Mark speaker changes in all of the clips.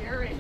Speaker 1: scary.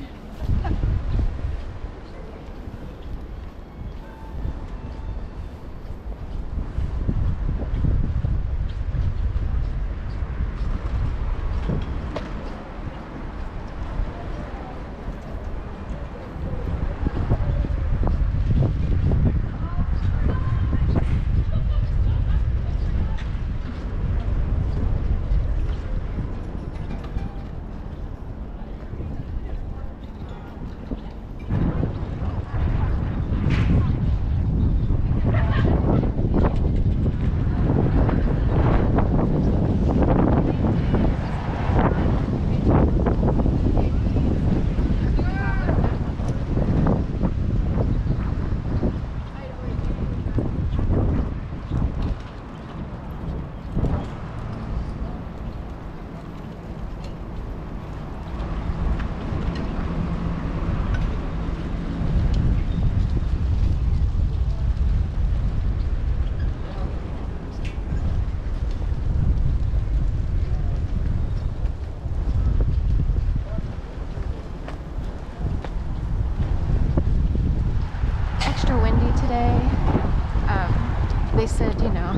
Speaker 2: They said, you know,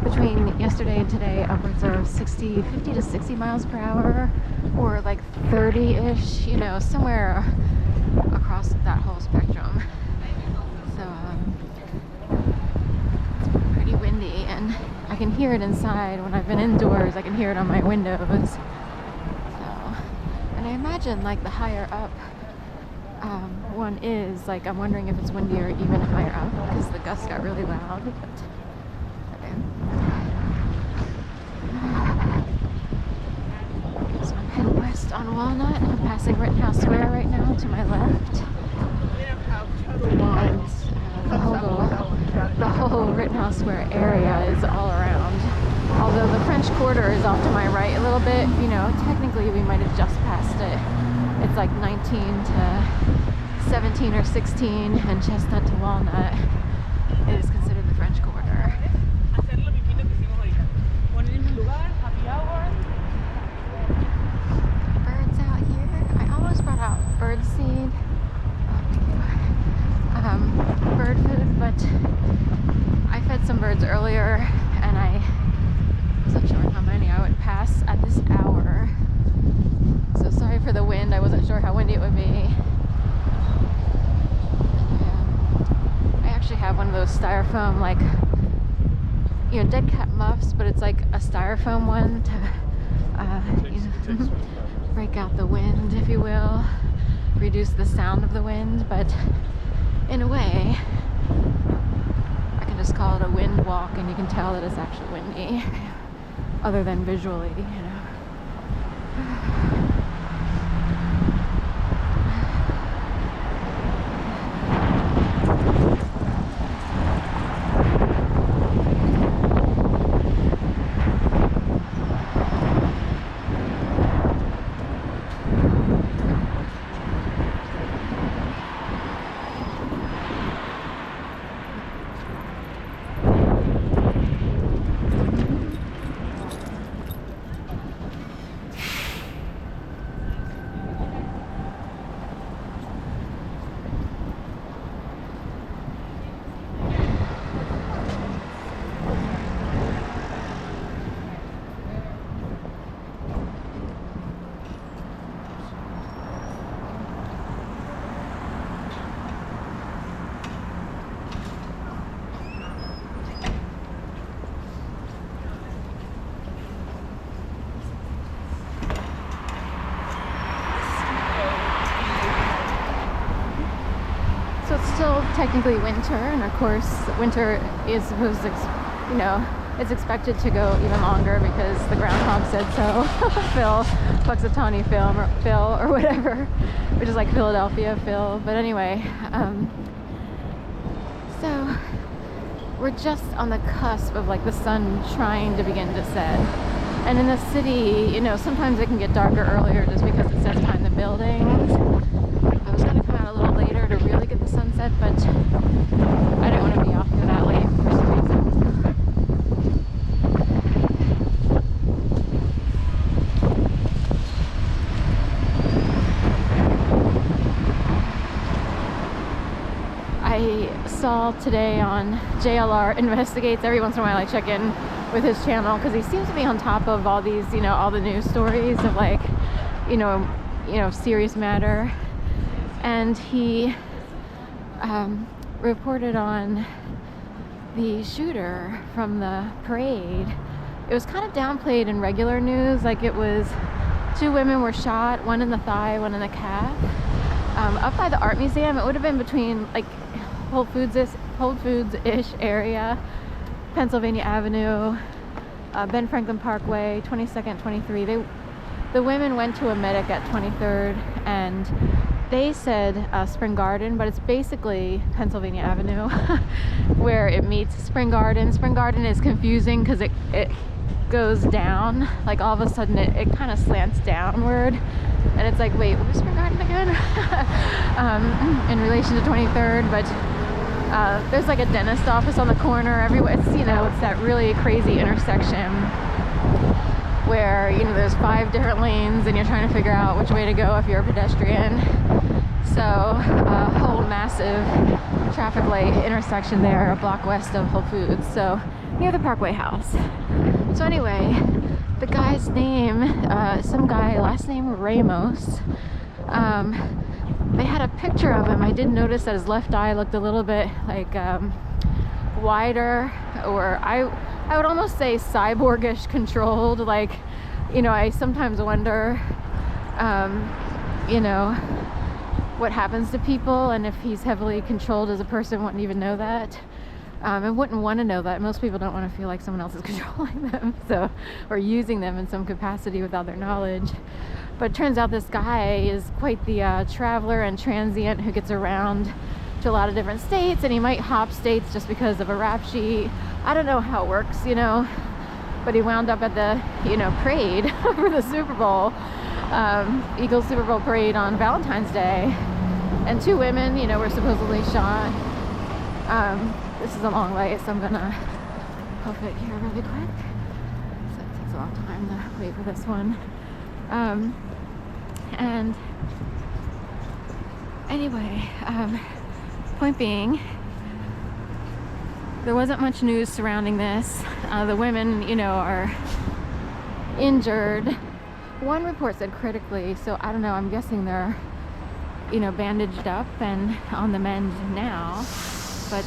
Speaker 2: between yesterday and today, upwards of 50 to 60 miles per hour, or like 30-ish, you know, somewhere across that whole spectrum. So, it's pretty windy, and I can hear it inside. When I've been indoors, I can hear it on my windows. So, and I imagine, like, the higher up one is, like, I'm wondering if it's windier even higher up, because the gusts got really loud. But, okay. So I'm heading west on Walnut. I'm passing Rittenhouse Square right now to my left. And the whole Rittenhouse Square area is all around. Although the French Quarter is off to my right a little bit, you know, technically we might have just passed it. It's like 19 to 17 or 16, and Chestnut to Walnut is considered the French Quarter. Birds out here. I almost brought out bird seed. Bird food, but I fed some birds earlier, and I wasn't sure how many I would pass at this hour. So sorry for the wind. I wasn't sure how windy it would be. I have one of those styrofoam, like, you know, dead cat muffs, but it's like a styrofoam one to break out the wind, if you will, reduce the sound of the wind. But in a way, I can just call it a wind walk, and you can tell that it's actually windy, other than visually, you know. So it's still technically winter, and of course winter is supposed to, you know, it's expected to go even longer because the groundhog said so. Phil, Puxatawny Phil, or whatever, which is like Philadelphia Phil. But anyway, so we're just on the cusp of like the sun trying to begin to set. And in the city, you know, sometimes it can get darker earlier just because it sets behind the buildings. I was going to come out a little later to really get the sunset, but I didn't want to be out here that late for some reason. saw today on JLR Investigates. Every once in a while I check in with his channel because he seems to be on top of all these, you know, all the news stories of like, you know, serious matter. And he reported on the shooter from the parade. It was kind of downplayed in regular news, like it was 2 women were shot, one in the thigh, one in the calf, up by the art museum. It would have been between like Whole Foods-ish area, Pennsylvania Avenue, Ben Franklin Parkway, 22nd, 23. The women went to a medic at 23rd, and they said Spring Garden, but it's basically Pennsylvania Avenue where it meets Spring Garden. Spring Garden is confusing because it goes down, like all of a sudden it kind of slants downward, and it's like, wait, where's Spring Garden again? In relation to 23rd, but there's like a dentist office on the corner everywhere. It's, you know, it's that really crazy intersection where, you know, there's 5 different lanes and you're trying to figure out which way to go if you're a pedestrian. So a whole massive traffic light intersection there, a block west of Whole Foods, so near the Parkway House. So anyway, the guy's name, some guy, last name Ramos, they had a picture of him. I did notice that his left eye looked a little bit like wider, or I would almost say cyborgish controlled. Like, you know, I sometimes wonder, you know, what happens to people, and if he's heavily controlled as a person, wouldn't even know that. I wouldn't want to know that. Most people don't want to feel like someone else is controlling them, so, or using them in some capacity without their knowledge. But it turns out this guy is quite the traveler and transient who gets around to a lot of different states, and he might hop states just because of a rap sheet. I don't know how it works, you know, but he wound up at the, you know, parade for the Super Bowl, Eagles Super Bowl parade on Valentine's Day, and 2 women, you know, were supposedly shot. This is a long way, so I'm gonna hoof it here really quick. So it takes a long time to wait for this one. And anyway, point being, there wasn't much news surrounding this. The women, you know, are injured. One report said critically, so I don't know, I'm guessing they're, you know, bandaged up and on the mend now. But